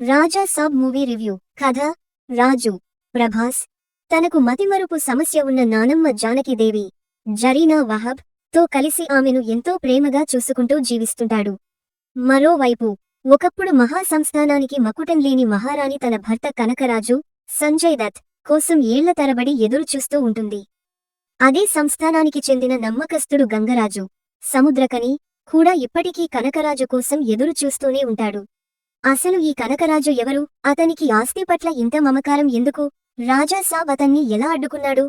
రాజా సాబ్ movie review. కథ: రాజు ప్రభాస్ తనకు మతిమరుపు సమస్య ఉన్న నానమ్మ జానకిదేవి జరీనా వహాబ్ తో కలిసి ఆమెను ఎంతో ప్రేమగా చూసుకుంటూ జీవిస్తుంటాడు. మరోవైపు ఒకప్పుడు మహా సంస్థానానికి మకుటంలేని మహారాణి తన భర్త కనకరాజు సంజయ్ దత్ కోసం ఏళ్ల తరబడి ఎదురు చూస్తూ ఉంటుంది. అదే సంస్థానానికి చెందిన నమ్మకస్తుడు గంగరాజు సముద్రకని కూడా ఇప్పటికీ కనకరాజు కోసం ఎదురు చూస్తూనే ఉంటాడు. అసలు ఈ కనకరాజు ఎవరు? అతనికి ఆస్తి పట్ల ఇంత మమకారం ఎందుకు? రాజా సాబ్ అతన్ని ఎలా అడ్డుకున్నాడు?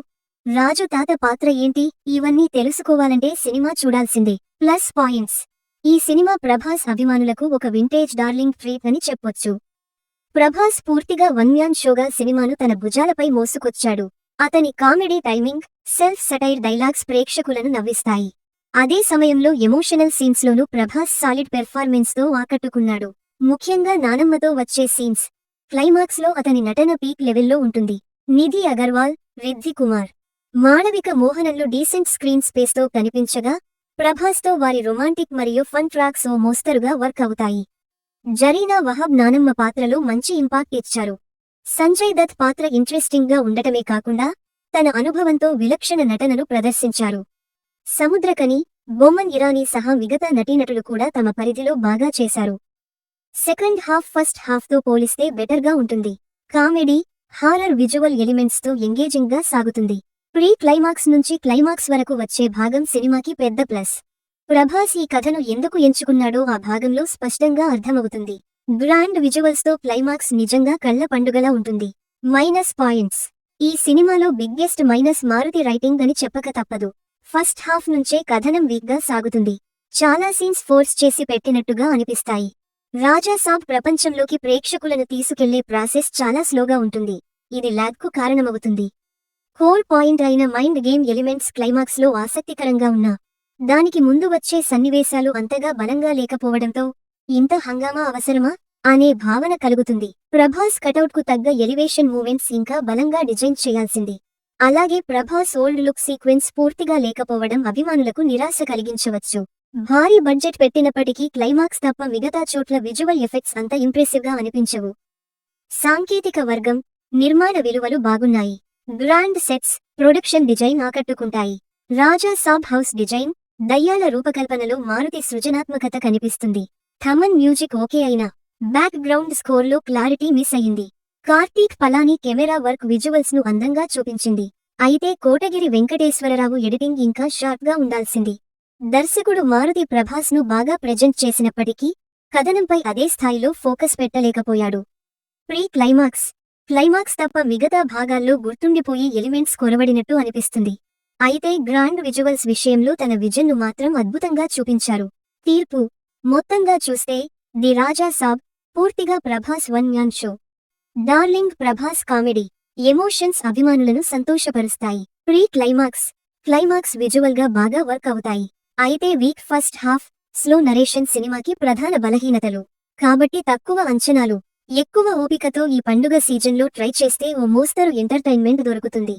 రాజు తాత పాత్ర ఏంటి? ఇవన్నీ తెలుసుకోవాలంటే సినిమా చూడాల్సిందే. ప్లస్ పాయింట్స్: ఈ సినిమా ప్రభాస్ అభిమానులకు ఒక వింటేజ్ డార్లింగ్ ట్రీట్ అని చెప్పొచ్చు. ప్రభాస్ పూర్తిగా వన్ మ్యాన్ షోగా సినిమాను తన భుజాలపై మోసుకొచ్చాడు. అతని comedy timing, self satire dialogues ప్రేక్షకులను నవ్విస్తాయి. అదే సమయంలో ఎమోషనల్ సీన్స్లోనూ ప్రభాస్ సాలిడ్ పెర్ఫార్మెన్స్తో ఆకట్టుకున్నాడు. ముఖ్యంగా నానమ్మతో వచ్చే సీన్స్, క్లైమాక్స్లో అతని నటన పీక్ లెవెల్లో ఉంటుంది. నిధి అగర్వాల్, రిద్ధి కుమార్, మాళవిక మోహనంలో డీసెంట్ స్క్రీన్ స్పేస్తో కనిపించగా, ప్రభాస్తో వారి రొమాంటిక్ మరియు ఫన్ ట్రాక్స్ ఓ మోస్తరుగా వర్క్ అవుతాయి. జరీనా వహాబ్ నానమ్మ పాత్రలో మంచి ఇంపాక్ట్ ఇచ్చారు. సంజయ్ దత్ పాత్ర ఇంట్రెస్టింగ్గా ఉండటమే కాకుండా తన అనుభవంతో విలక్షణ నటనను ప్రదర్శించారు. సముద్రకని, బొమన్ ఇరానీ సహా మిగతా నటీనటులు కూడా తమ పరిధిలో బాగా చేశారు. సెకండ్ హాఫ్ ఫస్ట్ హాఫ్తో పోలిస్తే బెటర్గా ఉంటుంది. కామెడీ, హారర్ విజువల్ ఎలిమెంట్స్తో ఎంగేజింగ్గా సాగుతుంది. ప్రీ క్లైమాక్స్ నుంచి క్లైమాక్స్ వరకు వచ్చే భాగం సినిమాకి పెద్ద ప్లస్. ప్రభాస్ ఈ కథను ఎందుకు ఎంచుకున్నాడో ఆ భాగంలో స్పష్టంగా అర్థమవుతుంది. గ్రాండ్ విజువల్స్తో క్లైమాక్స్ నిజంగా కళ్ల పండుగలా ఉంటుంది. మైనస్ పాయింట్స్: ఈ సినిమాలో బిగ్గెస్ట్ మైనస్ మారుతి రైటింగ్ అని చెప్పక తప్పదు. ఫస్ట్ హాఫ్ నుంచే కథనం వీక్గా సాగుతుంది. చాలా సీన్స్ ఫోర్స్ చేసి పెట్టినట్టుగా అనిపిస్తాయి. రాజా సాబ్ ప్రపంచంలోకి ప్రేక్షకులను తీసుకెళ్లే ప్రాసెస్ చాలా స్లోగా ఉంటుంది. ఇది ల్యాగ్కు కారణమవుతుంది. కోర్ పాయింట్ అయిన మైండ్ గేమ్ ఎలిమెంట్స్ క్లైమాక్స్లో ఆసక్తికరంగా ఉన్నా, దానికి ముందు వచ్చే సన్నివేశాలు అంతగా బలంగా లేకపోవడంతో ఇంత హంగామా అవసరమా అనే భావన కలుగుతుంది. ప్రభాస్ కటౌట్కు తగ్గ ఎలివేషన్ మూమెంట్స్ ఇంకా బలంగా డిజైన్ చేయాల్సింది. అలాగే ప్రభాస్ ఓల్డ్ లుక్ సీక్వెన్స్ పూర్తిగా లేకపోవడం అభిమానులకు నిరాశ కలిగించవచ్చు. భారీ బడ్జెట్ పెట్టినప్పటికీ క్లైమాక్స్ తప్ప మిగతా చోట్ల విజువల్ ఎఫెక్ట్స్ అంత ఇంప్రెసివ్గా అనిపించవు. సాంకేతిక వర్గం, నిర్మాణ విలువలు బాగున్నాయి. గ్రాండ్ సెట్స్, ప్రొడక్షన్ డిజైన్ ఆకట్టుకుంటాయి. రాజా సాబ్ హౌస్ డిజైన్, దయ్యాల రూపకల్పనలో మారుతి సృజనాత్మకత కనిపిస్తుంది. థమన్ మ్యూజిక్ ఓకే అయినా బ్యాక్ గ్రౌండ్ స్కోర్లో క్లారిటీ మిస్ అయింది. Karthik Palani camera work visuals ను అందంగా చూపించింది. అయితే కోటగిరి వెంకటేశ్వరరావు ఎడిటింగ్ ఇంకా షార్ప్గా ఉండాల్సింది. దర్శకుడు మారుతి ప్రభాస్ ను బాగా ప్రెజెంట్ చేసినప్పటికీ కథనంపై అదే స్థాయిలో ఫోకస్ పెట్టలేకపోయాడు. ప్రీ క్లైమాక్స్ తప్ప మిగతా భాగాల్లో గుర్తుండిపోయే ఎలిమెంట్స్ కొరవడినట్టు అనిపిస్తుంది. అయితే గ్రాండ్ విజువల్స్ విషయంలో తన విజన్ను మాత్రం అద్భుతంగా చూపించారు. తీర్పు: మొత్తంగా చూస్తే ది రాజా సాబ్ పూర్తిగా Prabhas one man show. Darling Prabhas comedy, emotions అభిమానులను సంతోషపరుస్తాయి. ప్రీ క్లైమాక్స్ విజువల్గా బాగా వర్క్ అవుతాయి. అయితే week first half, slow narration సినిమాకి ప్రధాన బలహీనతలు. కాబట్టి తక్కువ అంచనాలు, ఎక్కువ ఓపికతో ఈ పండుగ సీజన్లో ట్రై చేస్తే ఓ మోస్తరు ఎంటర్టైన్మెంట్ దొరుకుతుంది.